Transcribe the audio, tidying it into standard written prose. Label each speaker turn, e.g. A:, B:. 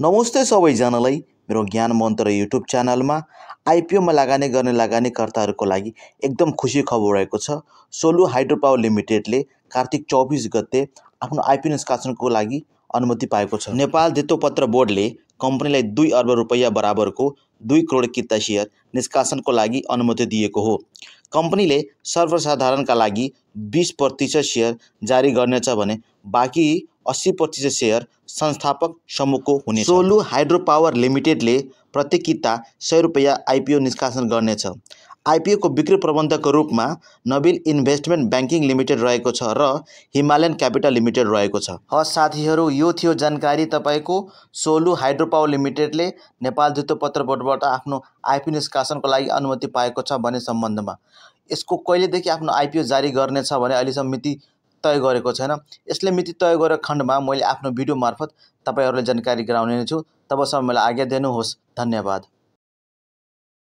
A: नमस्ते सबैजनालाई मेरो ज्ञान मन्त्र युट्युब च्यानलमा आइपिओमा लगानी गर्ने लगानीकर्ताहरूको लागि एकदम खुसी खबर रहेको छ। सोलु हाइड्रो पावर लिमिटेडले कार्तिक 24 गते आफ्नो आइपिओ निष्कासनको लागि अनुमति पाएको छ। नेपाल धितोपत्र बोर्डले कम्पनीलाई 2 अर्ब रुपैयाँ बराबरको 2 करोड किता सेयर निष्कासनको लागि अनुमति दिएको हो। कम्पनीले सर्वसाधारणका लागि 20% सेयर जारी गर्नेछ भने बाँकी 80% सेयर संस्थापक समूहको हुनेछ। सोलु हाइड्रो पावर लिमिटेडले प्रत्येक किता 100 रुपैयाँ आइपिओ निष्कासन गर्नेछ। आइपिओको बिक्री प्रबन्धकको रूपमा नबिल इन्भेस्टमेन्ट ब्याङ्किङ लिमिटेड रहेको छ र हिमालयन क्यापिटल लिमिटेड रहेको छ। साथीहरू, यो थियो जानकारी तपाईको सोलु हाइड्रो पावर लिमिटेडले नेपाल धितोपत्र बोर्डबाट आफ्नो आइपिओ निष्कासनको लागि अनुमति पाएको छ भन्ने सम्बन्धमा। यसको कहिलेदेखि आफ्नो आइपिओ जारी गर्नेछ भने अहिलेसम्म मिति तय गरेको छैन। यसले मिति तय गरेको खण्डमा मैले आफ्नो भिडियो मार्फत तपाईहरुलाई जानकारी गराउने छु। तबसम्म मलाई आज्ञा दिनुहोस्। धन्यवाद।